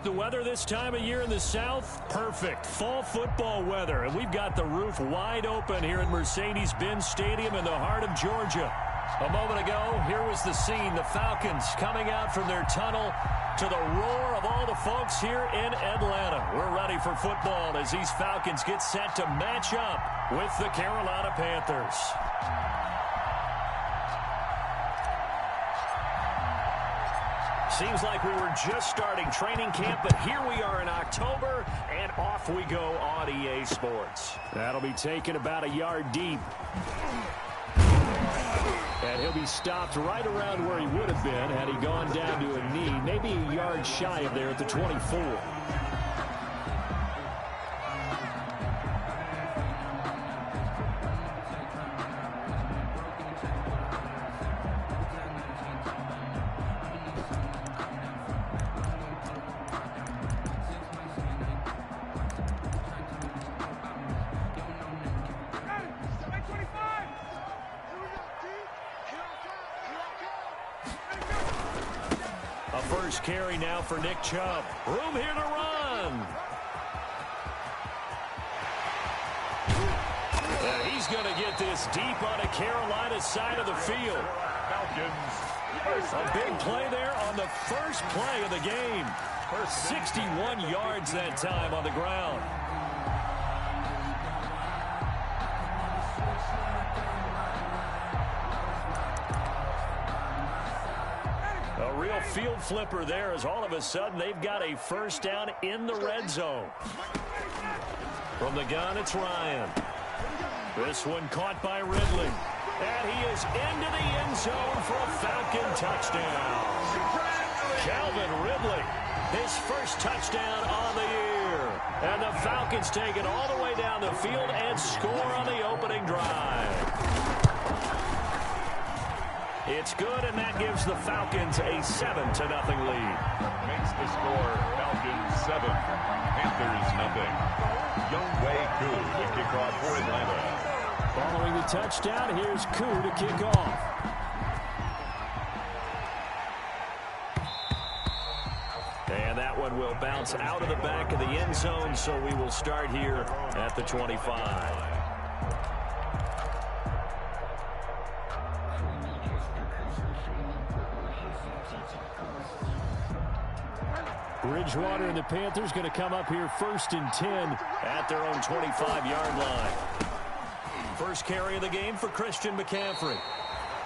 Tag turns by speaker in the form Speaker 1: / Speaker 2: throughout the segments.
Speaker 1: the weather this time of year in the South? Perfect. Fall football weather. And we've got the roof wide open here at Mercedes-Benz Stadium in the heart of Georgia. A moment ago, here was the scene. The Falcons coming out from their tunnel to the roar of all the folks here in Atlanta. We're ready for football as these Falcons get set to match up with the Carolina Panthers. Seems like we were just starting training camp, but here we are in October, and off we go on EA Sports.
Speaker 2: That'll be taken about a yard deep. And he'll be stopped right around where he would have been had he gone down to a knee, maybe a yard shy of there at the 24.
Speaker 1: First carry now for Nick Chubb. Room here to run. And he's going to get this deep on the Carolina side of the field. A big play there on the first play of the game. 61 yards that time on the ground. A real field flipper there as all of a sudden they've got a first down in the red zone. From the gun, it's Ryan. This one caught by Ridley. And he is into the end zone for a Falcon touchdown. Calvin Ridley, his first touchdown on the year. And the Falcons take it all the way down the field and score on the opening drive. It's good, and that gives the Falcons a 7-0 lead.
Speaker 3: Makes the score Falcons 7, Panthers nothing. Younghoe Koo to kick off for Atlanta.
Speaker 2: Following the touchdown, here's Koo to kick off.
Speaker 1: And that one will bounce out of the back of the end zone, so we will start here at the 25.
Speaker 2: Bridgewater and the Panthers going to come up here 1st and 10
Speaker 1: at their own 25-yard line. First carry of the game for Christian McCaffrey.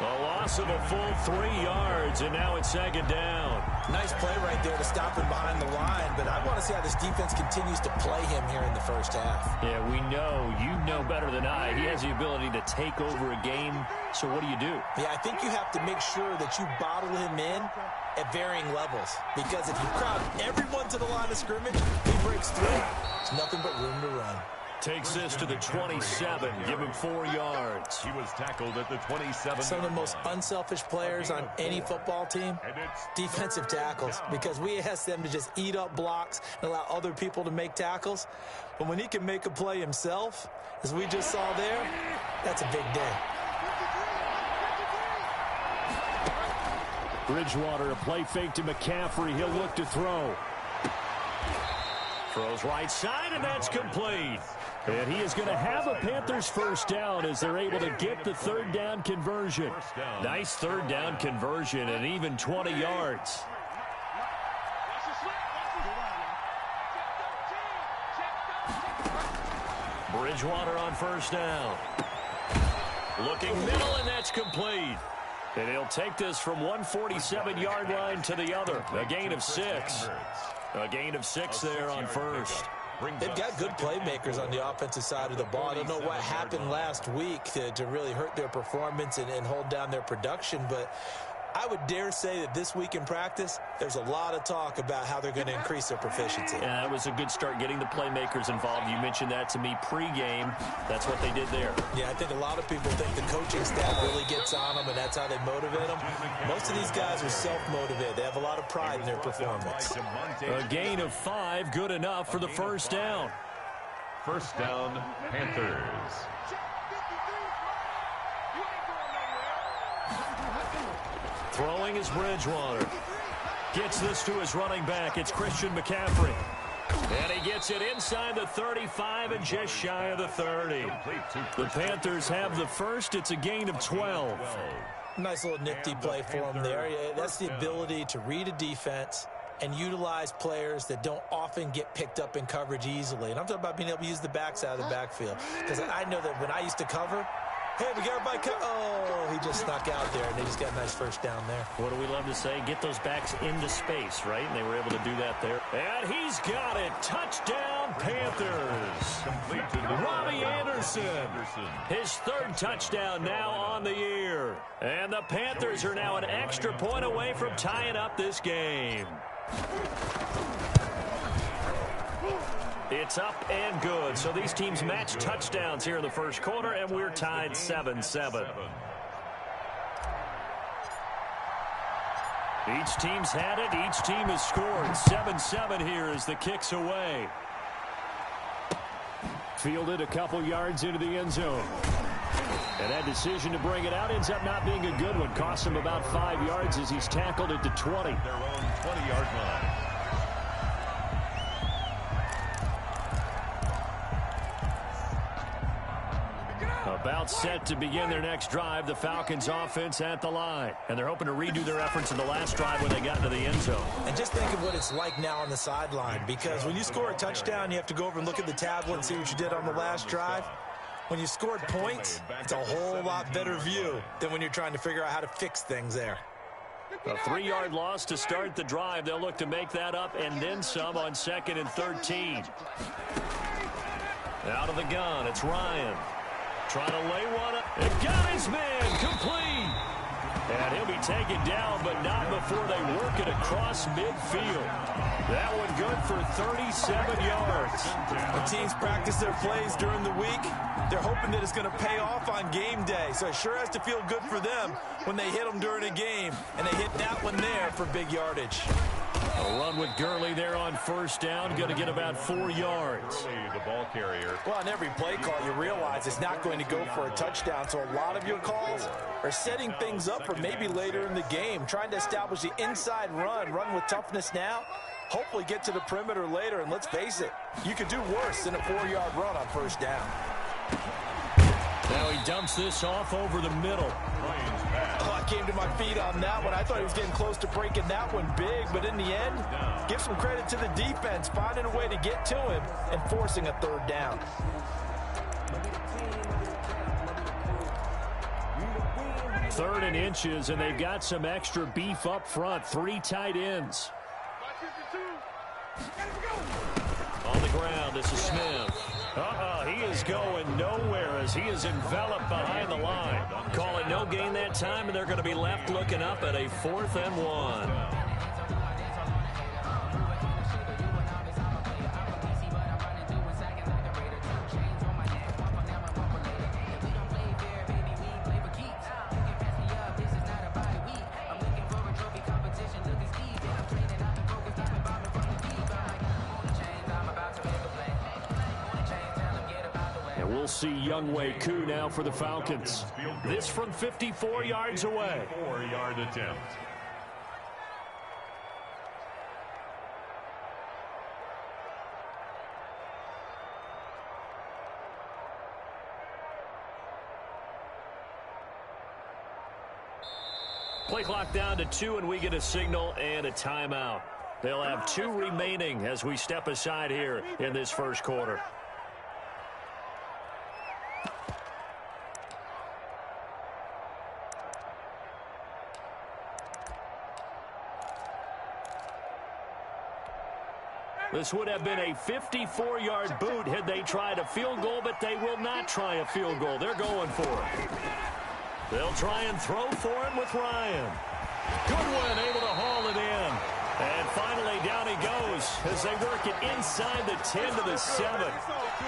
Speaker 1: A loss of a full 3 yards, and now it's 2nd down.
Speaker 4: Nice play right there to stop him behind the line, but I want to see how this defense continues to play him here in the first half.
Speaker 2: Yeah, we know. You know better than I. He has the ability to take over a game, so what do you do?
Speaker 4: Yeah, I think you have to make sure that you bottle him in at varying levels, because if you crowd everyone to the line of scrimmage, he breaks through. There's nothing but room to run.
Speaker 1: Takes this to the 27, give him 4 yards.
Speaker 3: He was tackled at the 27.
Speaker 4: Some of the most unselfish players on any football team, defensive tackles, because we ask them to just eat up blocks and allow other people to make tackles. But when he can make a play himself, as we just saw there, that's a big day.
Speaker 2: Bridgewater, a play fake to McCaffrey. He'll look to throw.
Speaker 1: Throws right side, and that's complete.
Speaker 2: And he is going to have a Panthers first down as they're able to get the 3rd down conversion.
Speaker 1: Nice 3rd down conversion and even 20 yards. Bridgewater on first down. Looking middle, and that's complete. And he'll take this from 147-yard line to the other. A gain of 6. A gain of 6 there on first.
Speaker 4: They've got good playmakers on the offensive side of the ball. I don't know what happened last week to really hurt their performance and hold down their production, but I would dare say that this week in practice, there's a lot of talk about how they're going to increase their proficiency.
Speaker 1: Yeah, that was a good start getting the playmakers involved. You mentioned that to me pregame. That's what they did there.
Speaker 4: Yeah, I think a lot of people think the coaching staff really gets on them, and that's how they motivate them. Most of these guys are self-motivated. They have a lot of pride in their performance.
Speaker 1: A gain of 5, good enough for the first down.
Speaker 3: First down, Panthers.
Speaker 1: Throwing is Bridgewater. Gets this to his running back. It's Christian McCaffrey. And he gets it inside the 35 and just shy of the 30. The Panthers have the first. It's a gain of 12.
Speaker 4: Nice little nifty play for him there. That's the ability to read a defense and utilize players that don't often get picked up in coverage easily. And I'm talking about being able to use the backside of the backfield. Because I know that when I used to cover, hey, we got everybody oh, he just snuck out there, and they just got a nice first down there.
Speaker 1: What do we love to say? Get those backs into space, right? And they were able to do that there. And he's got it. Touchdown, Panthers. Robbie Anderson. His third touchdown now on the year. And the Panthers are now an extra point away from tying up this game. It's up and good. So these teams match touchdowns here in the first quarter, and we're tied 7-7. Each team's had it. Each team has scored. 7-7 here as the kick's away.
Speaker 2: Fielded a couple yards into the end zone. And that decision to bring it out ends up not being a good one. Costs him about 5 yards as he's tackled at the 20.
Speaker 3: Their own 20-yard line.
Speaker 1: About set to begin their next drive. The Falcons offense at the line. And they're hoping to redo their efforts in the last drive when they got into the end zone.
Speaker 4: And just think of what it's like now on the sideline. Because when you score a touchdown, you have to go over and look at the tablet and see what you did on the last drive. When you scored points, it's a whole lot better view than when you're trying to figure out how to fix things there.
Speaker 1: A 3-yard loss to start the drive. They'll look to make that up and then some on 2nd and 13. Out of the gun, it's Ryan. Trying to lay one up. It got his man complete. And he'll be taken down, but not before they work it across midfield. That one good for 37 yards.
Speaker 4: When teams practice their plays during the week, they're hoping that it's going to pay off on game day. So it sure has to feel good for them when they hit them during a game. And they hit that one there for big yardage.
Speaker 1: A run with Gurley there on first down. Going to get about 4 yards.
Speaker 3: Gurley, the ball carrier.
Speaker 4: Well, on every play call, you realize it's not going to go for a touchdown. So a lot of your calls are setting things up for maybe later in the game. Trying to establish the inside run with toughness now. Hopefully get to the perimeter later. And let's face it, you could do worse than a 4-yard run on first down.
Speaker 1: Now he dumps this off over the middle.
Speaker 4: Oh, I came to my feet on that one. I thought he was getting close to breaking that one big, but in the end, give some credit to the defense, finding a way to get to him and forcing a third down.
Speaker 2: Third and inches, and they've got some extra beef up front. 3 tight ends.
Speaker 1: On the ground, this is Smith. He is going nowhere as he is enveloped behind the line. Call it no gain that time, and they're going to be left looking up at a 4th and 1.
Speaker 2: We'll see Younghoe Koo now for the Falcons.
Speaker 1: This from 54 yards away.
Speaker 3: 4-yard attempt.
Speaker 1: Play clock down to 2, and we get a signal and a timeout. They'll have 2 remaining as we step aside here in this first quarter. This would have been a 54-yard boot had they tried a field goal, but they will not try a field goal. They're going for it. They'll try and throw for it with Ryan. Goodwin able to haul it in. And finally, down he goes as they work it inside the 10 to the 7.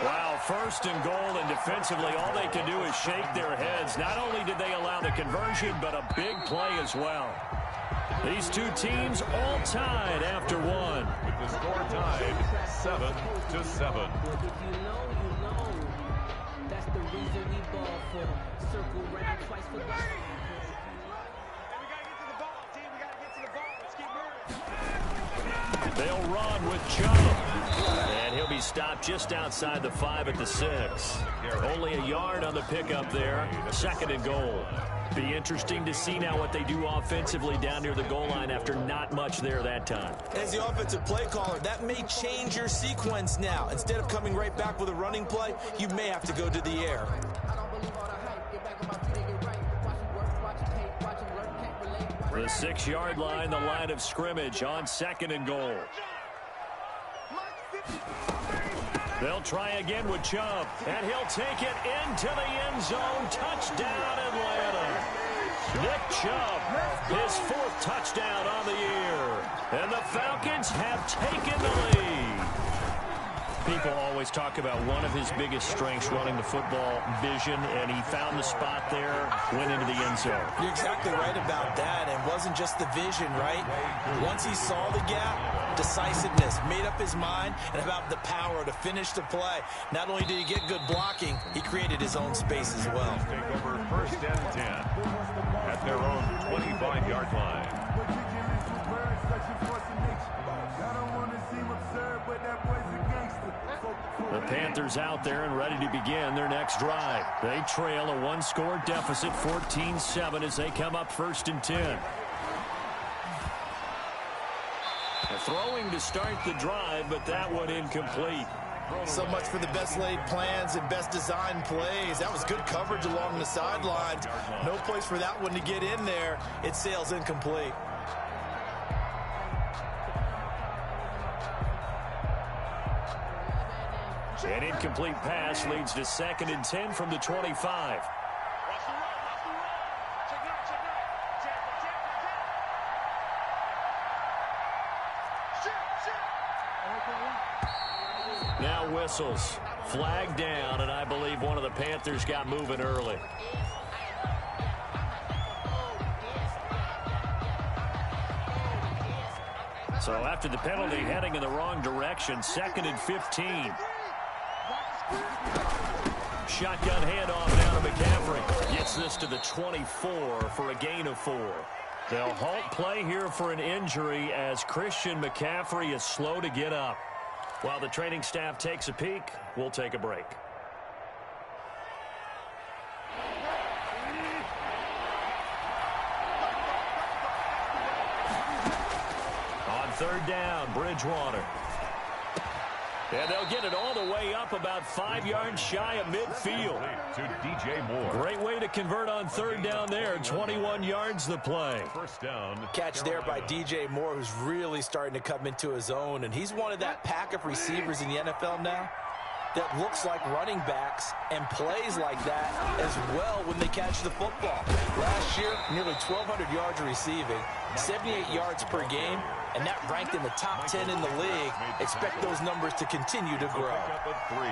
Speaker 1: Wow, 1st and goal, and defensively, all they can do is shake their heads. Not only did they allow the conversion, but a big play as well. These 2 teams all tied after 1.
Speaker 3: With the score tied 7-7.
Speaker 5: If you know, you know. That's the reason we ball for. Circle round twice for the...
Speaker 1: They'll run with Chubb. And he'll be stopped just outside the 5 at the 6. Only a yard on the pickup there. 2nd and goal. Be interesting to see now what they do offensively down near the goal line after not much there that time.
Speaker 4: As the offensive play caller, that may change your sequence now. Instead of coming right back with a running play, you may have to go to the air.
Speaker 1: The 6-yard line, the line of scrimmage on 2nd and goal. They'll try again with Chubb, and he'll take it into the end zone. Touchdown, Atlanta. Nick Chubb, his 4th touchdown on the year. And the Falcons have taken the lead. People always talk about one of his biggest strengths, running the football, vision, and he found the spot there, went into the end zone.
Speaker 4: You're exactly right about that. It wasn't just the vision, right? Once he saw the gap, decisiveness, made up his mind, and about the power to finish the play. Not only did he get good blocking, he created his own space as well.
Speaker 3: Take over 1st and 10 at their own 25-yard line.
Speaker 1: The Panthers out there and ready to begin their next drive. They trail a 1-score deficit, 14-7, as they come up 1st and 10. Throwing to start the drive, but that one incomplete.
Speaker 4: So much for the best laid plans and best designed plays. That was good coverage along the sidelines. No place for that one to get in there. It sails incomplete.
Speaker 1: An incomplete pass leads to 2nd and 10 from the 25. Now whistles. Flag down, and I believe one of the Panthers got moving early. So after the penalty, heading in the wrong direction, 2nd and 15. Shotgun handoff down to McCaffrey. Gets this to the 24 for a gain of 4. They'll halt play here for an injury as Christian McCaffrey is slow to get up. While the training staff takes a peek, we'll take a break. On 3rd down, Bridgewater. And they'll get it all the way up about 5 yards shy of midfield.
Speaker 3: To DJ Moore.
Speaker 1: Great way to convert on 3rd down there. 21 yards the play.
Speaker 3: 1st down.
Speaker 4: Catch there by DJ Moore, who's really starting to come into his own. And he's one of that pack of receivers in the NFL now that looks like running backs and plays like that as well when they catch the football. Last year, nearly 1,200 yards receiving, 78 yards per game, and that ranked in the top 10 in the league. Expect those numbers to continue to grow.
Speaker 3: Up at 3.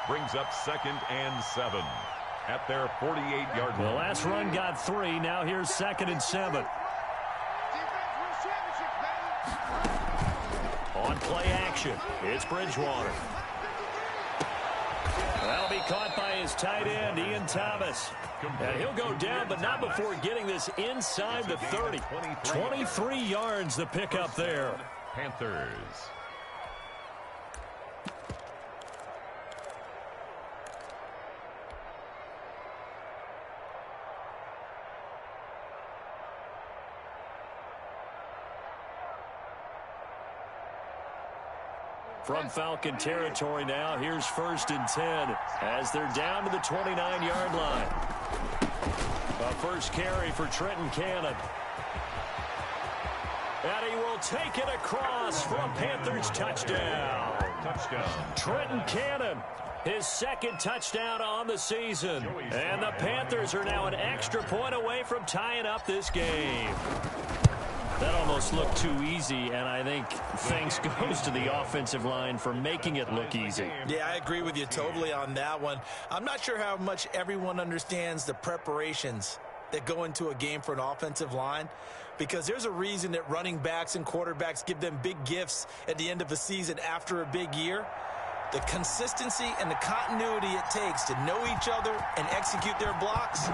Speaker 3: Brings up 2nd and 7 at their 48-yard line.
Speaker 1: The last run got 3. Now here's 2nd and 7. On play action, it's Bridgewater. That'll be caught by his tight end, Ian Thomas. And he'll go down, but not before getting this inside the 30. 23 yards the pickup there.
Speaker 3: Panthers.
Speaker 1: From Falcon territory now, here's 1st and 10 as they're down to the 29-yard line. A first carry for Trenton Cannon. And he will take it across for a Panthers touchdown. Trenton Cannon, his 2nd touchdown on the season. And the Panthers are now an extra point away from tying up this game. That almost looked too easy, and I think thanks goes to the offensive line for making it look easy.
Speaker 4: Yeah, I agree with you totally on that one. I'm not sure how much everyone understands the preparations that go into a game for an offensive line, because there's a reason that running backs and quarterbacks give them big gifts at the end of a season after a big year. The consistency and the continuity it takes to know each other and execute their blocks,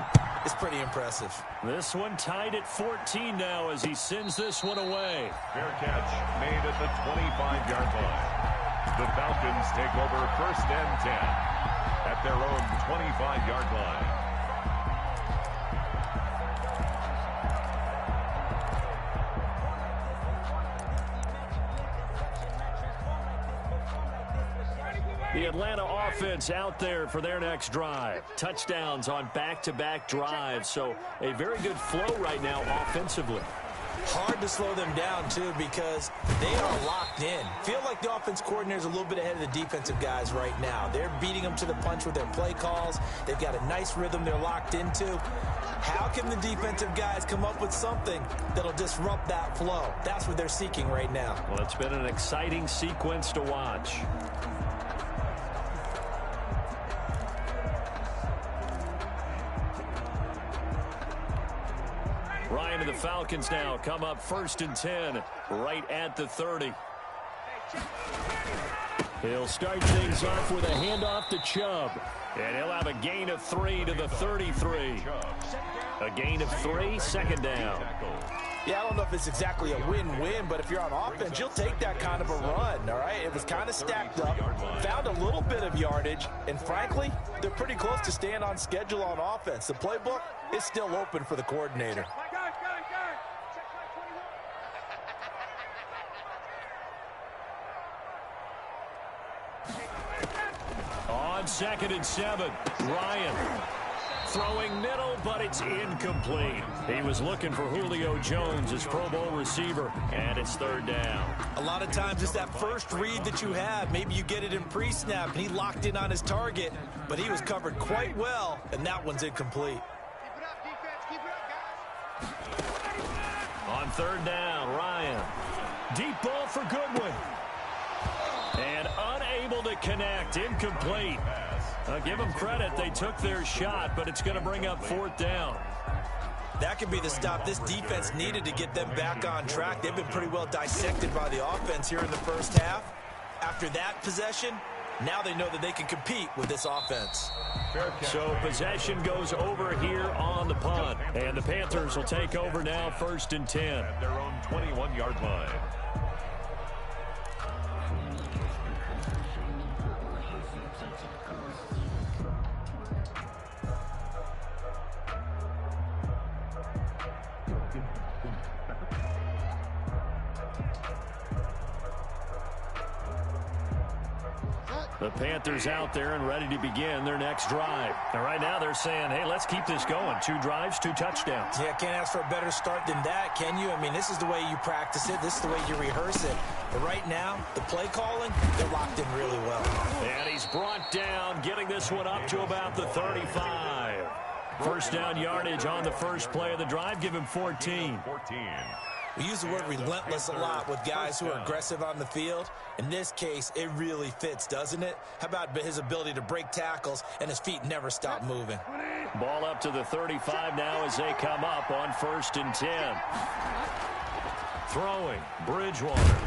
Speaker 4: is pretty impressive.
Speaker 1: This one tied at 14 now as he sends this one away.
Speaker 3: Fair catch made at the 25-yard line. The Falcons take over 1st and 10 at their own 25-yard line.
Speaker 1: The Atlanta offense out there for their next drive. Touchdowns on back-to-back drives, so a very good flow right now offensively.
Speaker 4: Hard to slow them down, too, because they are locked in. Feel like the offense coordinator is a little bit ahead of the defensive guys right now. They're beating them to the punch with their play calls. They've got a nice rhythm they're locked into. How can the defensive guys come up with something that'll disrupt that flow? That's what they're seeking right now.
Speaker 1: Well, it's been an exciting sequence to watch. Ryan and the Falcons now come up 1st and 10 right at the 30. He'll start things off with a handoff to Chubb. And he'll have a gain of 3 to the 33. A gain of 3, 2nd down.
Speaker 4: Yeah, I don't know if it's exactly a win-win, but if you're on offense, you'll take that kind of a run, all right? It was kind of stacked up, found a little bit of yardage, and frankly, they're pretty close to staying on schedule on offense. The playbook is still open for the coordinator.
Speaker 1: On 2nd and 7, Ryan throwing middle, but it's incomplete. He was looking for Julio Jones, his Pro Bowl receiver, and it's 3rd down.
Speaker 4: A lot of times it's that first read that you have. Maybe you get it in pre-snap, and he locked in on his target, but he was covered quite well, and that one's incomplete.
Speaker 1: On 3rd down, Ryan. Deep ball for Goodwin. And unable to connect, incomplete. Give them credit, they took their shot, but it's going to bring up 4th down.
Speaker 4: That could be the stop this defense needed to get them back on track. They've been pretty well dissected by the offense here in the first half. After that possession, now they know that they can compete with this offense.
Speaker 1: So possession goes over here on the punt, and the Panthers will take over now 1st and 10.
Speaker 3: At their own 21-yard line.
Speaker 1: The Panthers out there and ready to begin their next drive. And right now they're saying, hey, let's keep this going. 2 drives, 2 touchdowns.
Speaker 4: Yeah, can't ask for a better start than that, can you? I mean, this is the way you practice it. This is the way you rehearse it. But right now, the play calling, they're locked in really well.
Speaker 1: And he's brought down, getting this one up to about the 35. 1st down yardage on the first play of the drive. Give him 14.
Speaker 4: We use the word relentless a lot with guys who are aggressive on the field. In this case, it really fits, doesn't it? How about his ability to break tackles and his feet never stop moving?
Speaker 1: Ball up to the 35 now as they come up on 1st and 10. Throwing, Bridgewater.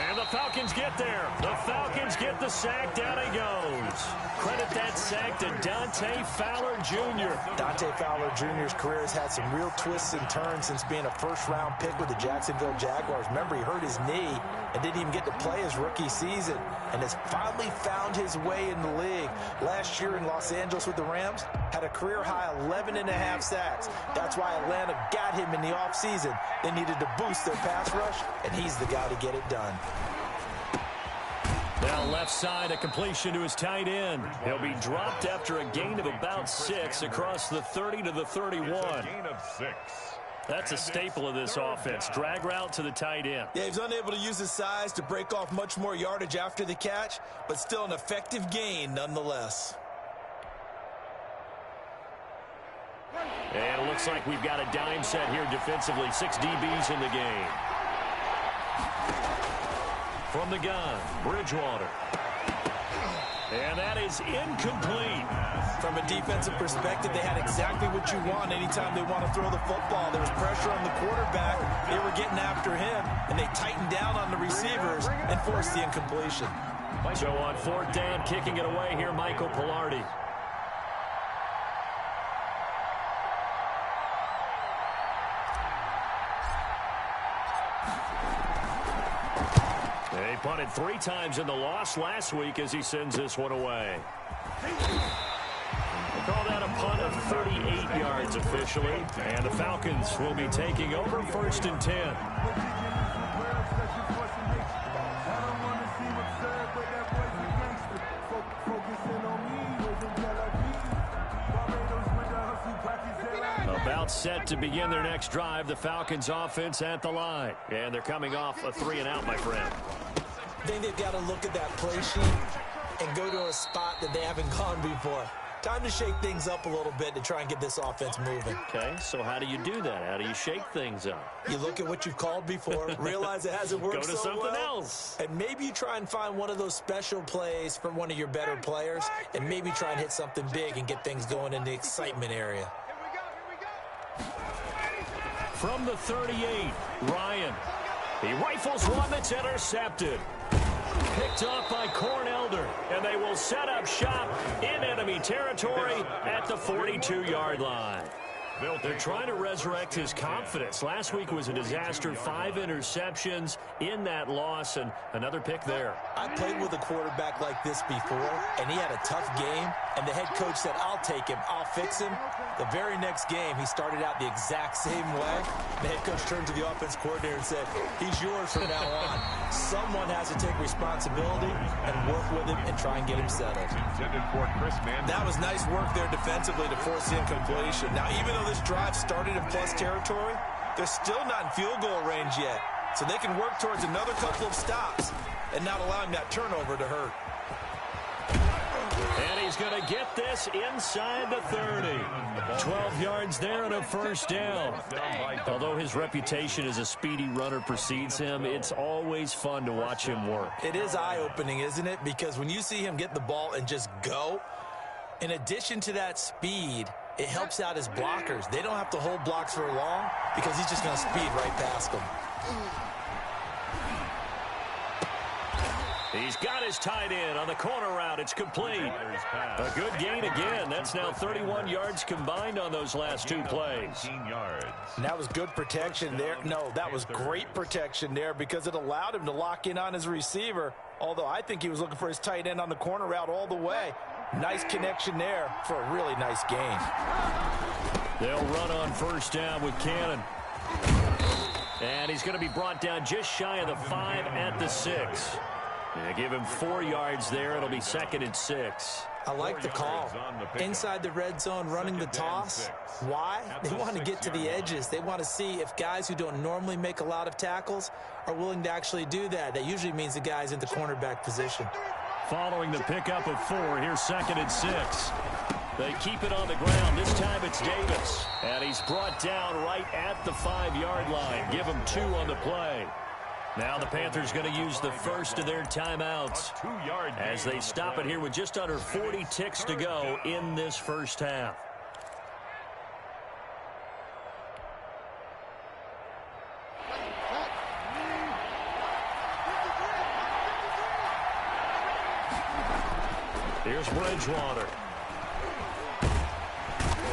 Speaker 1: And the Falcons get there. The Falcons get the sack. Down he goes. Credit that sack to Dante Fowler Jr.
Speaker 4: Dante Fowler Jr.'s career has had some real twists and turns since being a first-round pick with the Jacksonville Jaguars. Remember, he hurt his knee and didn't even get to play his rookie season and has finally found his way in the league. Last year in Los Angeles with the Rams, had a career-high 11.5 sacks. That's why Atlanta got him in the offseason. They needed to boost their pass rush, and he's the guy to get it done.
Speaker 1: Now left side, a completion to his tight end. He'll be dropped after a gain of about 6 across the 30 to the 31.
Speaker 3: Gain of 6.
Speaker 1: That's a staple of this offense. Drag route to the tight end.
Speaker 4: Yeah, he's unable to use his size to break off much more yardage after the catch, but still an effective gain nonetheless.
Speaker 1: And it looks like we've got a dime set here defensively. 6 DBs in the game. From the gun, Bridgewater. And that is incomplete.
Speaker 4: From a defensive perspective, they had exactly what you want anytime they want to throw the football. There was pressure on the quarterback. They were getting after him, and they tightened down on the receivers and forced the incompletion.
Speaker 1: So on 4th down, kicking it away here, Michael Pilardi. They punted 3 times in the loss last week as he sends this one away. They call that a punt of 38 yards officially, and the Falcons will be taking over 1st and 10. About set to begin their next drive, the Falcons offense at the line. And thee coming off a 3-and-out, my friend.
Speaker 4: I think they've got to look at that play sheet and go to a spot that they haven't gone before. Time to shake things up a little bit to try and get this offense moving.
Speaker 1: Okay, so how do you do that? How do you shake things up?
Speaker 4: You look at what you've called before, realize it hasn't worked
Speaker 1: so well. Go to something else.
Speaker 4: And maybe you try and find one of those special plays from one of your better players, and maybe try and hit something big and get things going in the excitement area.
Speaker 1: From the 38, Ryan. He rifles one that's intercepted. Picked up by Cornelder, and they will set up shop in enemy territory at the 42-yard line. They're trying to resurrect his confidence. Last week was a disaster. 5 interceptions in that loss, and another pick there.
Speaker 4: I played with a quarterback like this before, and he had a tough game, and the head coach said, I'll take him, I'll fix him. The very next game, he started out the exact same way. The head coach turned to the offense coordinator and said, he's yours from now on. Someone has to take responsibility and work with him and try and get him settled. That was nice work there defensively to force the incompletion. Now, even though this drive started in plus territory, they're still not in field goal range yet. So they can work towards another couple of stops and not allowing that turnover to hurt.
Speaker 1: And he's going to get this inside the 30. 12 yards there and a 1st down. Although his reputation as a speedy runner precedes him, it's always fun to watch him work.
Speaker 4: It is eye-opening, isn't it? Because when you see him get the ball and just go, in addition to that speed, it helps out his blockers. They don't have to hold blocks for long because he's just going to speed right past them.
Speaker 1: He's got his tight end on the corner route. It's complete. A good gain again. That's now 31 yards combined on those last 2 plays.
Speaker 4: And that was good protection there. No, that was great protection there because it allowed him to lock in on his receiver, although I think he was looking for his tight end on the corner route all the way. Nice connection there for a really nice gain.
Speaker 1: They'll run on 1st down with Cannon. And he's going to be brought down just shy of the 5 at the 6. They give him 4 yards there. It'll be 2nd and 6.
Speaker 4: I like the call. Inside the red zone, running the toss. Why? They want to get to the edges. They want to see if guys who don't normally make a lot of tackles are willing to actually do that. That usually means the guy's in the cornerback position.
Speaker 1: Following the pickup of 4, here's 2nd and 6. They keep it on the ground. This time it's Davis. And he's brought down right at the 5-yard line. Give him 2 on the play. Now the Panthers going to use the first of their timeouts as they stop it here with just under 40 ticks to go in this first half. Here's Bridgewater.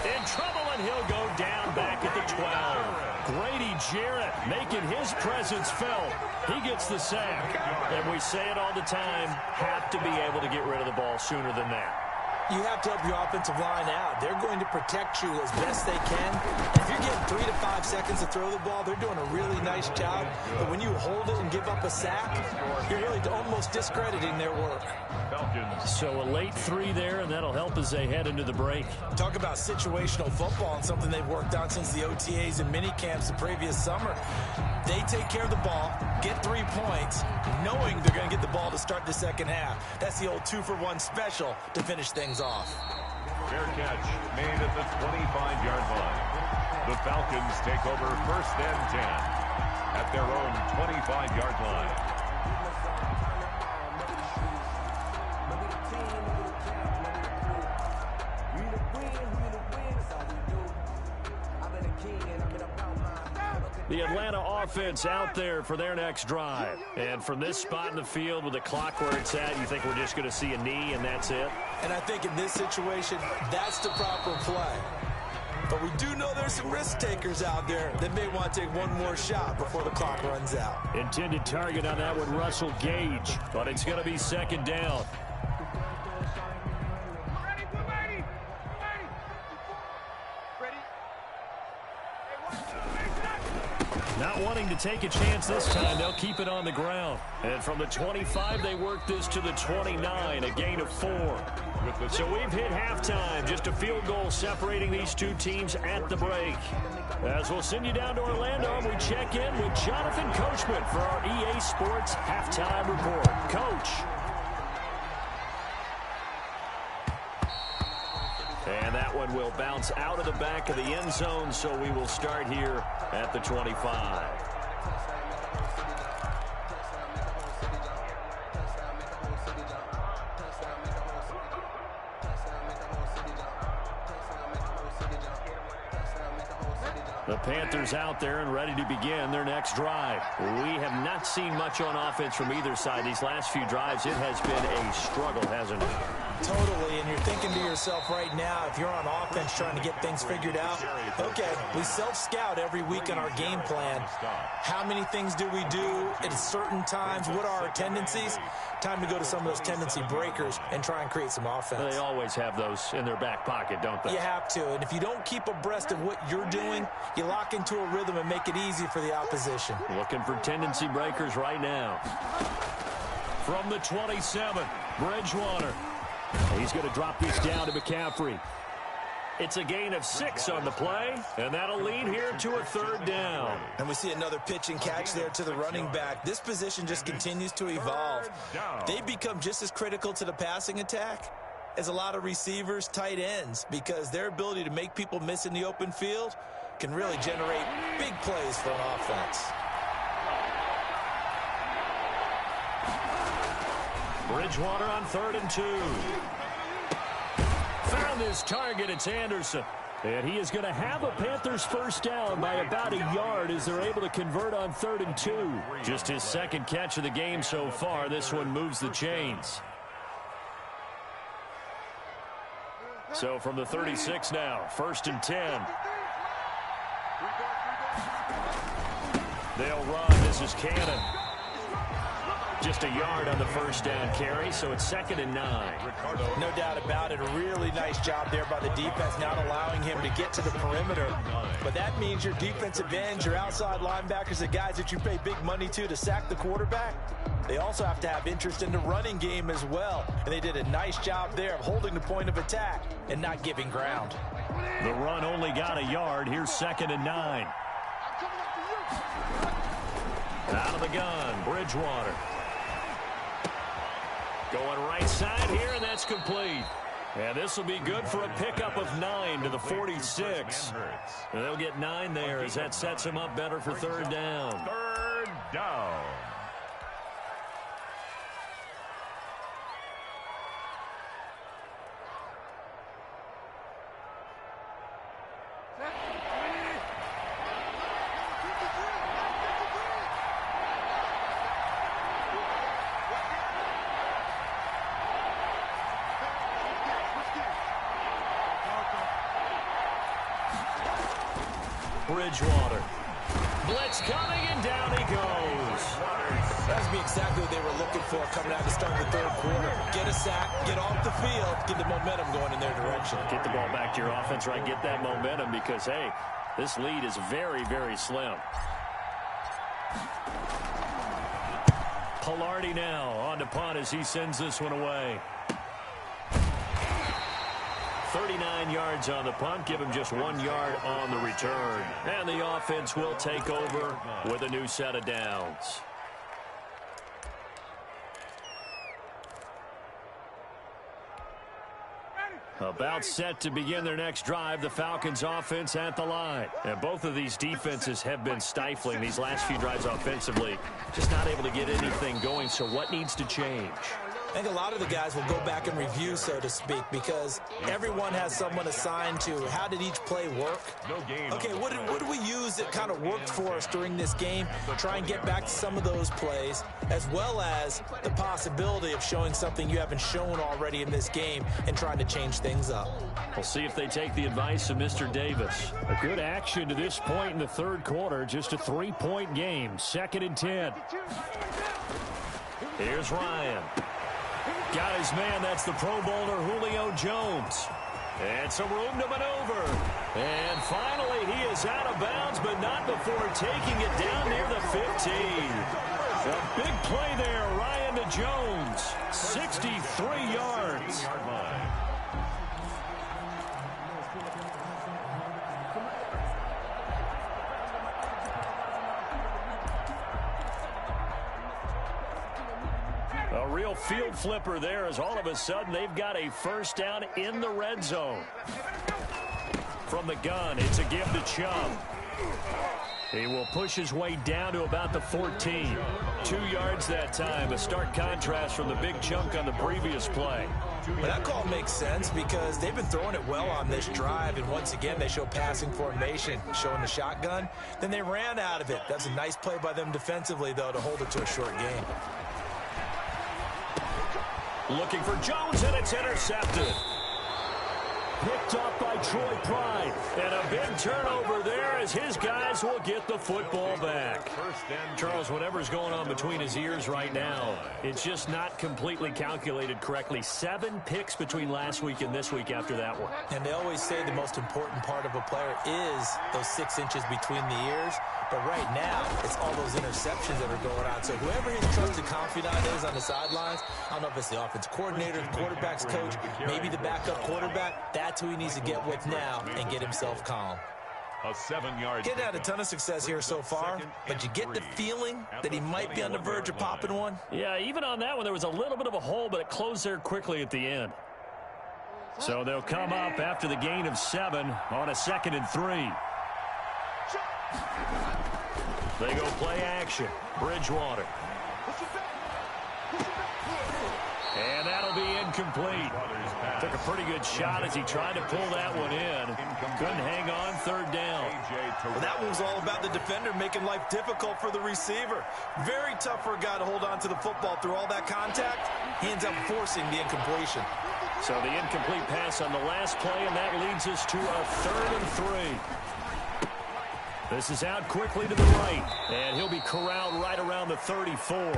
Speaker 1: In trouble, and he'll go down back at the 12. Grady Jarrett making his presence felt. He gets the sack. And we say it all the time, have to be able to get rid of the ball sooner than that.
Speaker 4: You have to help your offensive line out. They're going to protect you as best they can. If you're getting 3 to 5 seconds to throw the ball, they're doing a really nice job. But when you hold it and give up a sack, you're really almost discrediting their work.
Speaker 1: So a late 3 there, and that'll help as they head into the break.
Speaker 4: Talk about situational football and something they've worked on since the OTAs and mini camps the previous summer. They take care of the ball, get 3 points, knowing they're going to get the ball to start the second half. That's the old 2-for-1 special to finish things off.
Speaker 3: Fair catch made at the 25-yard line. The Falcons take over 1st and 10 at their own 25-yard line.
Speaker 1: The Atlanta offense out there for their next drive. And from this spot in the field with the clock where it's at, you think we're just going to see a knee and that's it?
Speaker 4: And I think in this situation, that's the proper play. But we do know there's some risk takers out there that may want to take one more shot before the clock runs out.
Speaker 2: Intended target on that one, Russell Gage.
Speaker 1: But it's going to be second down. Not wanting to take a chance this time, they'll keep it on the ground. And from the 25, they work this to the 29, a gain of 4. So we've hit halftime, just a field goal separating these two teams at the break. As we'll send you down to Orlando, and we check in with Jonathan Coachman for our EA Sports Halftime Report. Coach. And that one will bounce out of the back of the end zone, so we will start here at the 25. The Panthers out there and ready to begin their next drive. We have not seen much on offense from either side. These last few drives, it has been a struggle, hasn't it?
Speaker 4: Totally, and you're thinking to yourself right now, if you're on offense trying to get things figured out, okay, we self-scout every week in our game plan. How many things do we do at certain times? What are our tendencies? Time to go to some of those tendency breakers and try and create some offense.
Speaker 1: They always have those in their back pocket, don't they?
Speaker 4: You have to, and if you don't keep abreast of what you're doing, you lock into a rhythm and make it easy for the opposition.
Speaker 1: Looking for tendency breakers right now. From the 27, Bridgewater.
Speaker 2: He's going to drop this down to McCaffrey.
Speaker 1: It's a gain of 6 on the play, and that'll lead here to a third down.
Speaker 4: And we see another pitch and catch there to the running back. This position just continues to evolve. They become just as critical to the passing attack as a lot of receivers, tight ends, because their ability to make people miss in the open field can really generate big plays for an offense.
Speaker 1: Bridgewater on 3rd and 2. Found his target. It's Anderson.
Speaker 2: And he is going to have a Panthers first down by about a yard as they're able to convert on 3rd and 2.
Speaker 1: Just his second catch of the game so far. This one moves the chains. So from the 36 now, 1st and 10. They'll run. This is Cannon. Just a yard on the first down carry, so it's 2nd and 9.
Speaker 4: No doubt about it. A really nice job there by the defense, not allowing him to get to the perimeter. But that means your defensive ends, your outside linebackers, the guys that you pay big money to sack the quarterback, they also have to have interest in the running game as well. And they did a nice job there of holding the point of attack and not giving ground.
Speaker 1: The run only got a yard. Here's 2nd and 9. Out of the gun, Bridgewater. Going right side here, and that's complete. And this will be good for a pickup of 9 to the 46. And they'll get 9 there as that sets him up better for 3rd down.
Speaker 3: 3rd down.
Speaker 1: Bridgewater. Blitz coming, and down he goes.
Speaker 4: That would be exactly what they were looking for coming out to start the 3rd quarter. Get a sack, get off the field, get the momentum going in their direction.
Speaker 1: Get the ball back to your offense, right? Get that momentum because, hey, this lead is very, very slim. Pilardi now on to punt as he sends this one away. 39 yards on the punt, give him just 1 yard on the return. And the offense will take over with a new set of downs. About set to begin their next drive, the Falcons offense at the line. And both of these defenses have been stifling these last few drives offensively. Just not able to get anything going, so what needs to change?
Speaker 4: I think a lot of the guys will go back and review, so to speak, because everyone has someone assigned to how did each play work. Okay, what did we use that kind of worked for us during this game? Try and get back to some of those plays, as well as the possibility of showing something you haven't shown already in this game and trying to change things up.
Speaker 2: We'll see if they take the advice of Mr. Davis. A good action to this point in the third quarter. Just a 3-point game. 2nd and 10.
Speaker 1: Here's Ryan. Got his man. That's the Pro Bowler Julio Jones. And some room to maneuver. And finally, he is out of bounds, but not before taking it down near the 15. A big play there, Ryan to Jones. 63 yards. A real field flipper there as all of a sudden they've got a first down in the red zone. From the gun, it's a give to Chubb. He will push his way down to about the 14. 2 yards that time, a stark contrast from the big chunk on the previous play.
Speaker 4: But that call makes sense because they've been throwing it well on this drive, and once again they show passing formation, showing the shotgun. Then they ran out of it. That's a nice play by them defensively, though, to hold it to a short game.
Speaker 1: Looking for Jones, and it's intercepted.
Speaker 2: Picked up by Troy Pride.
Speaker 1: And a big turnover there as his guys will get the football back. Charles, whatever's going on between his ears right now, it's just not completely calculated correctly. 7 picks between last week and this week after that one.
Speaker 4: And they always say the most important part of a player is those 6 inches between the ears. But right now, it's all those interceptions that are going on. So whoever his trusted confidant is on the sidelines, I don't know if it's the offense coordinator, the quarterback's coach, maybe the backup quarterback, that's who he needs to get with now and get himself calm.
Speaker 3: A 7-yard.
Speaker 4: Getting had a ton of success here so far, but you get the feeling that he might be on the verge of popping one.
Speaker 1: Yeah, even on that one, there was a little bit of a hole, but it closed there quickly at the end. So they'll come up after the gain of 7 on a 2nd and 3. They go play action. Bridgewater. And that'll be incomplete. Took a pretty good shot as he tried to pull that one in. Couldn't hang on, 3rd down.
Speaker 4: Well, that one was all about the defender making life difficult for the receiver. Very tough for a guy to hold on to the football through all that contact. He ends up forcing the incompletion.
Speaker 1: So the incomplete pass on the last play, and that leads us to a 3rd and 3. This is out quickly to the right, and he'll be corralled right around the 34.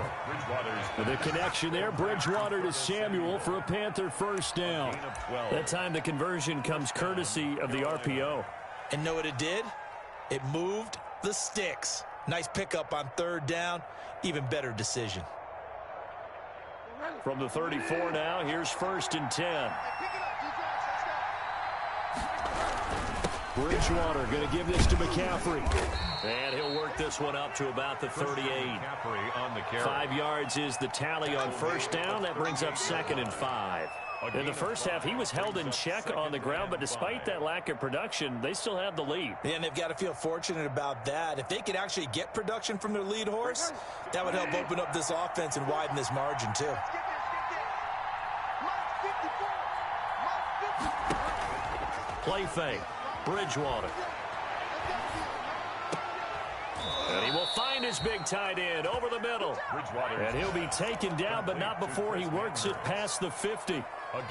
Speaker 2: The connection there, Bridgewater to Samuel for a Panther first down.
Speaker 1: That time the conversion comes courtesy of the RPO.
Speaker 4: And know what it did? It moved the sticks. Nice pickup on 3rd down. Even better decision.
Speaker 1: From the 34 now, here's 1st and 10.
Speaker 2: Bridgewater going to give this to McCaffrey.
Speaker 1: And he'll work this one up to about the 38. 5 yards is the tally on 1st down. That brings up 2nd and 5. In the first half, he was held in check on the ground, but despite that lack of production, they still have the lead.
Speaker 4: Yeah, and they've got to feel fortunate about that. If they could actually get production from their lead horse, that would help open up this offense and widen this margin, too.
Speaker 1: Play fake. Bridgewater. And he will find his big tight end over the middle. And he'll be taken down, but not before he works it past the 50.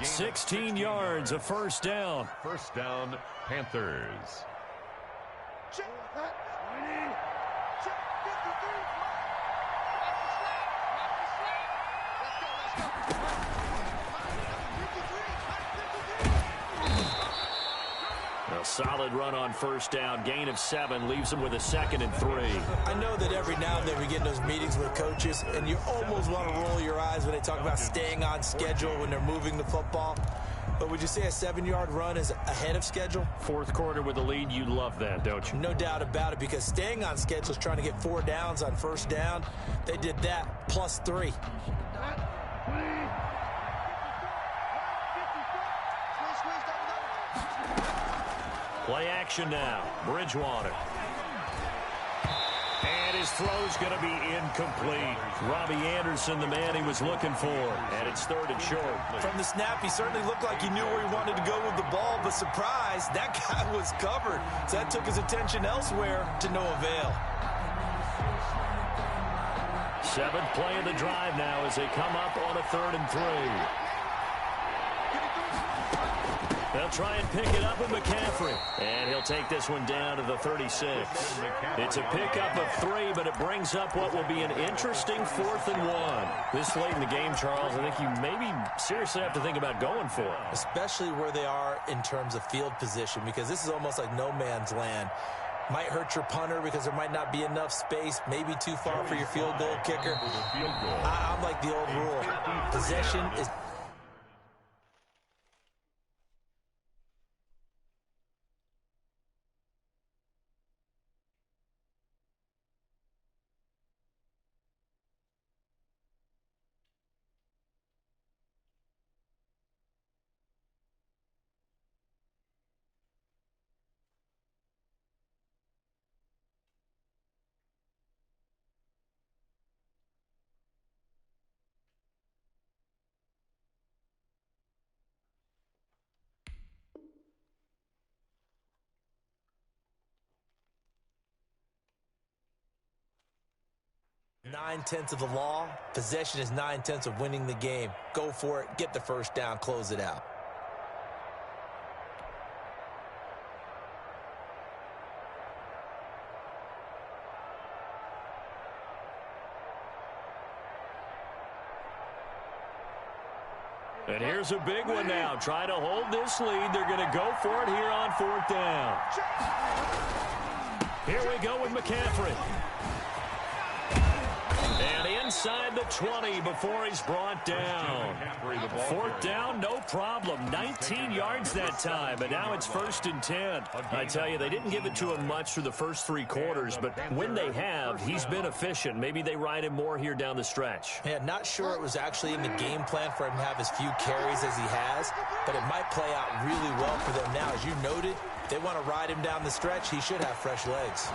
Speaker 1: 16 yards, a 1st down.
Speaker 3: 1st down, Panthers.
Speaker 1: A solid run on 1st down. Gain of 7 leaves him with a 2nd and 3.
Speaker 4: I know that every now and then we get in those meetings with coaches, and you almost want to roll your eyes when they talk about staying on schedule when they're moving the football. But would you say a 7-yard run is ahead of schedule?
Speaker 1: 4th quarter with the lead, you love that, don't you?
Speaker 4: No doubt about it, because staying on schedule is trying to get 4 downs on 1st down. They did that, plus 3.
Speaker 1: Play action now. Bridgewater. And his His throw's going to be incomplete. Robbie Anderson, the man he was looking for. And it's 3rd and short.
Speaker 4: From the snap, he certainly looked like he knew where he wanted to go with the ball, but surprise, that guy was covered. So that took his attention elsewhere to no avail.
Speaker 1: 7th play of the drive now as they come up on a 3rd and 3. They'll try and pick it up with McCaffrey. And he'll take this one down to the 36. It's a pickup of 3, but it brings up what will be an interesting 4th and 1. This late in the game, Charles, I think you maybe seriously have to think about going for it.
Speaker 4: Especially where they are in terms of field position, because this is almost like no man's land. Might hurt your punter because there might not be enough space, maybe too far for your field goal kicker. I'm like the old rule. Possession is... Nine-tenths of the law. Possession is 9/10 of winning the game. Go for it. Get the first down. Close it out.
Speaker 1: And here's a big one now. Trying to hold this lead. They're going to go for it here on 4th down. Here we go with McCaffrey. And inside the 20 before he's brought down. 4th down, no problem. 19 yards that time, but now it's 1st and 10. I tell you, they didn't give it to him much through the first 3 quarters, but when they have, he's been efficient. Maybe they ride him more here down the stretch.
Speaker 4: Yeah, not sure it was actually in the game plan for him to have as few carries as he has, but it might play out really well for them now. As you noted, they want to ride him down the stretch. He should have fresh legs.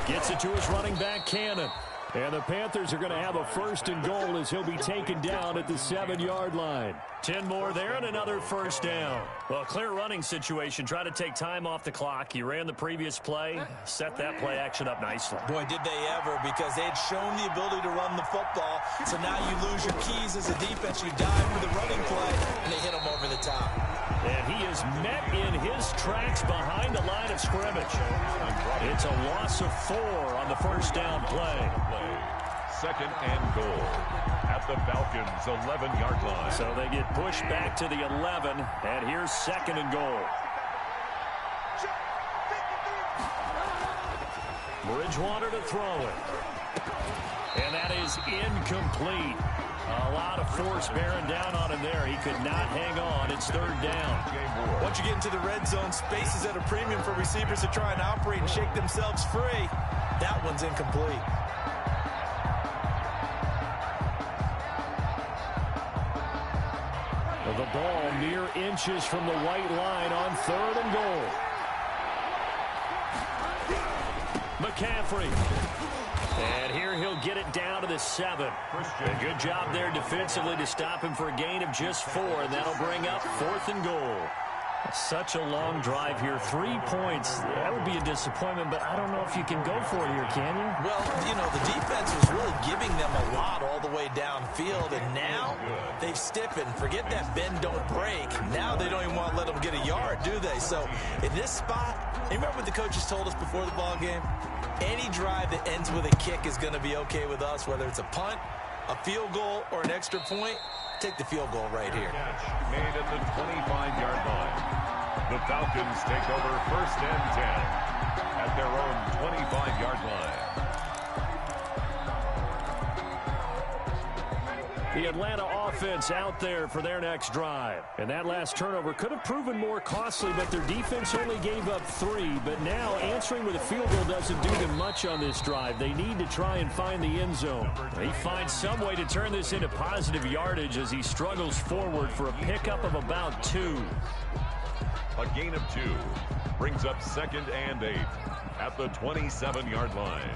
Speaker 2: Gets it to his running back, Cannon. And the Panthers are going to have a 1st and goal as he'll be taken down at the 7-yard line.
Speaker 1: 10 more there and another 1st down. Well, clear running situation. Try to take time off the clock. He ran the previous play, set that play action up nicely.
Speaker 4: Boy, did they ever, because they had shown the ability to run the football. So now you lose your keys as a defense. You dive for the running play, and they hit him over the top.
Speaker 1: And he is met in his tracks behind the line of scrimmage. It's a loss of 4 on the 1st down play.
Speaker 3: 2nd and goal at the Falcons' 11-yard line.
Speaker 1: So they get pushed back to the 11, and here's 2nd and goal. Bridgewater to throw it. And that is incomplete. A lot of force bearing down on him there. He could not hang on. It's 3rd down.
Speaker 4: Once you get into the red zone, space is at a premium for receivers to try and operate and shake themselves free. That one's incomplete.
Speaker 2: The ball mere inches from the white line on 3rd and goal.
Speaker 1: McCaffrey. And here he'll get it down to the 7. A good job there defensively to stop him for a gain of just 4, and that'll bring up 4th and goal. Such a long drive here. 3 points. That would be a disappointment, but I don't know if you can go for it here, can you?
Speaker 4: Well, you know, the defense was really giving them a lot all the way downfield, and now they've stiffened. Forget that bend, don't break. Now they don't even want to let them get a yard, do they? So in this spot, you remember what the coaches told us before the ball game? Any drive that ends with a kick is going to be okay with us, whether it's a punt, a field goal, or an extra point. Take the field goal right here.
Speaker 3: Catch made at the 25-yard line. The Falcons take over 1st and 10 at their own 25-yard line.
Speaker 2: The Atlanta offense out there for their next drive. And that last turnover could have proven more costly, but their defense only gave up 3. But now answering with a field goal doesn't do them much on this drive. They need to try and find the end zone.
Speaker 1: He finds some way to turn this into positive yardage as he struggles forward for a pickup of about 2.
Speaker 3: A gain of 2 brings up 2nd and 8 at the 27-yard line.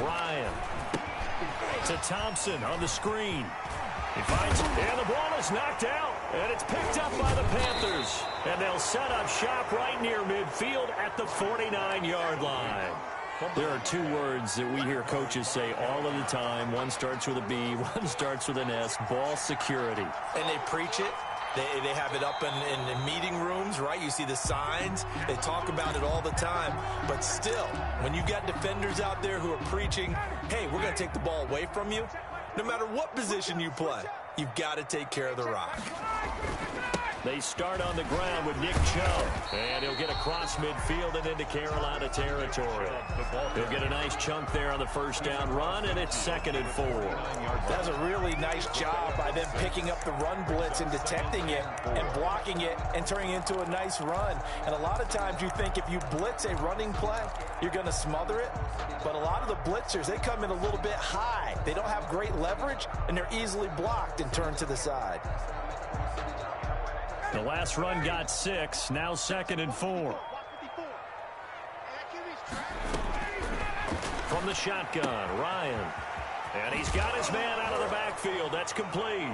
Speaker 1: Ryan. To Thompson on the screen. He finds, and the ball is knocked out, and it's picked up by the Panthers. And they'll set up shop right near midfield at the 49-yard line. There are two words that we hear coaches say all of the time. One starts with a B, one starts with an S, ball security.
Speaker 4: And they preach it. They have it up in meeting rooms, right? You see the signs. They talk about it all the time. But still, when you've got defenders out there who are preaching, hey, we're going to take the ball away from you, no matter what position you play, you've got to take care of the rock.
Speaker 1: They start on the ground with Nick Chubb, and he'll get across midfield and into Carolina territory. He'll get a nice chunk there on the first down run, and it's 2nd and 4.
Speaker 6: That's a really nice job by them picking up the run blitz and detecting it and blocking it and turning it into a nice run. And a lot of times you think if you blitz a running play, you're going to smother it. But a lot of the blitzers, they come in a little bit high. They don't have great leverage, and they're easily blocked and turned to the side.
Speaker 1: The last run got 6, now 2nd and 4. From the shotgun, Ryan. And he's got his man out of the backfield. That's complete.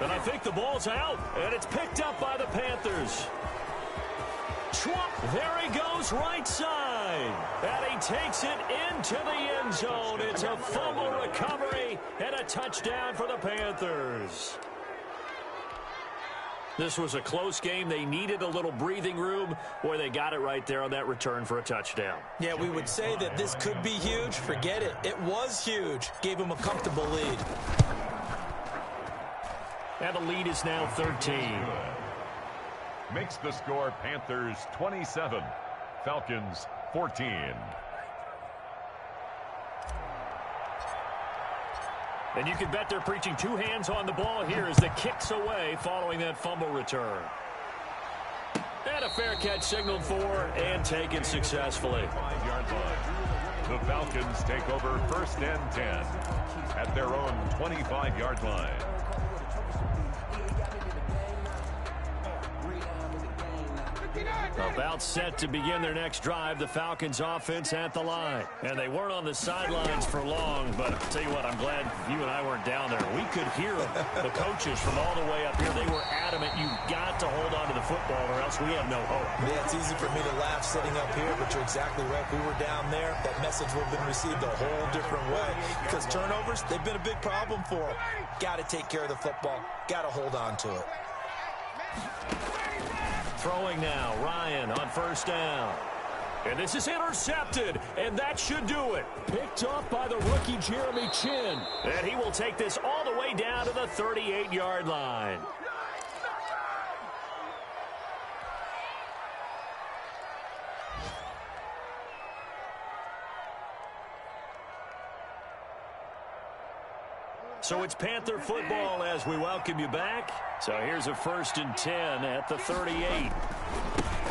Speaker 1: And I think the ball's out, and it's picked up by the Panthers. Trump, there he goes, right side. And he takes it into the end zone. It's a fumble recovery and a touchdown for the Panthers. This was a close game. They needed a little breathing room. Boy, they got it right there on that return for a touchdown.
Speaker 4: Yeah, we would say that this could be huge. Forget it. It was huge. Gave him a comfortable lead.
Speaker 1: And the lead is now 13.
Speaker 3: Makes the score Panthers 27, Falcons 14.
Speaker 1: And you can bet they're preaching two hands on the ball here as the kick's away following that fumble return. And a fair catch signaled for and taken successfully.
Speaker 3: 5-yard line. The Falcons take over 1st and 10 at their own 25-yard line.
Speaker 1: About set to begin their next drive, the Falcons offense at the line. And they weren't on the sidelines for long, but I'll tell you what, I'm glad you and I weren't down there. We could hear them, the coaches from all the way up here. They were adamant, you've got to hold on to the football or else we have no hope.
Speaker 4: Yeah, it's easy for me to laugh sitting up here, but you're exactly right. If we were down there, that message would have been received a whole different way. Because turnovers, they've been a big problem for them. Got to take care of the football. Got to hold on to it.
Speaker 1: Throwing now, Ryan on 1st down. And this is intercepted, and that should do it. Picked off by the rookie Jeremy Chin. And he will take this all the way down to the 38-yard line. So it's Panther football as we welcome you back. So here's a 1st and 10 at the 38.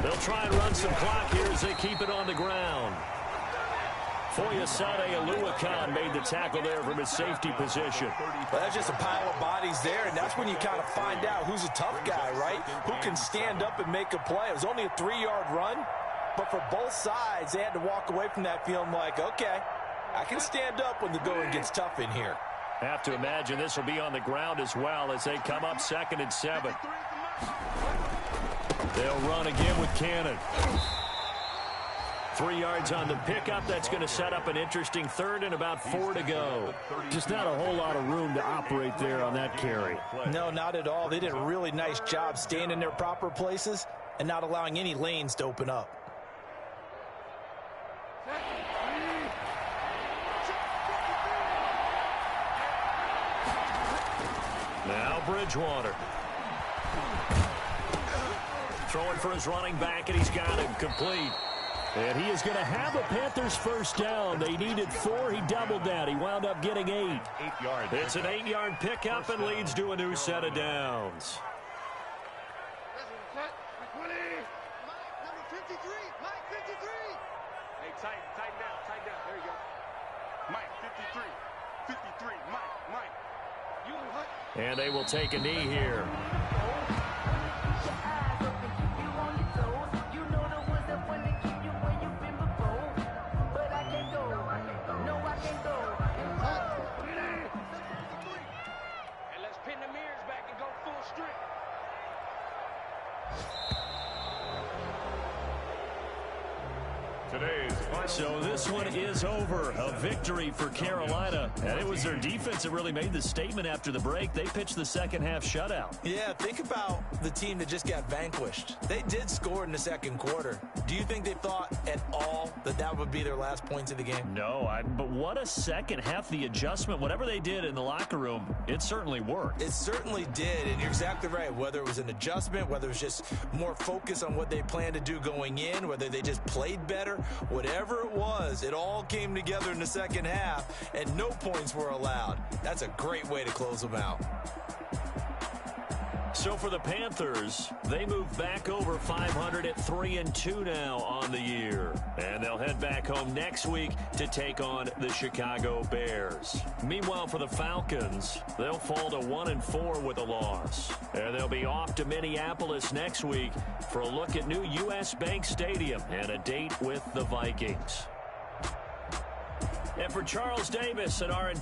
Speaker 1: They'll try and run some clock here as they keep it on the ground. Foyesade Aluakan made the tackle there from his safety position.
Speaker 6: Well, that's just a pile of bodies there, and that's when you kind of find out who's a tough guy, right? Who can stand up and make a play. It was only a 3-yard run, but for both sides, they had to walk away from that feeling like, okay, I can stand up when the going gets tough in here.
Speaker 1: Have to imagine this will be on the ground as well as they come up 2nd and 7. They'll run again with Cannon. 3 yards on the pickup. That's going to set up an interesting 3rd and about 4 to go. Just not a whole lot of room to operate there on that carry.
Speaker 6: No, not at all. They did a really nice job staying in their proper places and not allowing any lanes to open up.
Speaker 1: Now Bridgewater. Throwing for his running back, and he's got him complete. And he is going to have a Panthers 1st down. They needed 4. He doubled that. He wound up getting 8.
Speaker 3: 8 yards.
Speaker 1: It's an 8-yard pickup and leads to a new set of downs.
Speaker 7: Number 53, Mike 53. Hey, tighten down. There you go. Mike 53, Mike. You what?
Speaker 1: And they will take a knee here.
Speaker 3: today's final.
Speaker 1: So this one is over. A victory for Carolina. And it was their defense that really made the statement after the break. They pitched the second half shutout.
Speaker 4: Yeah, think about the team that just got vanquished. They did score in the second quarter. Do you think they thought at all that that would be their last points of the game?
Speaker 1: No, but what a second half. The adjustment, whatever they did in the locker room, it certainly worked.
Speaker 4: It certainly did, and you're exactly right. Whether it was an adjustment, whether it was just more focus on what they planned to do going in, whether they just played better, whatever it was, it all came together in the second half, and no points were allowed. That's a great way to close them out.
Speaker 1: So for the Panthers, they move back over 500 at 3-2 now on the year. And they'll head back home next week to take on the Chicago Bears. Meanwhile, for the Falcons, they'll fall to 1-4 with a loss. And they'll be off to Minneapolis next week for a look at new U.S. Bank Stadium and a date with the Vikings. And for Charles Davis and our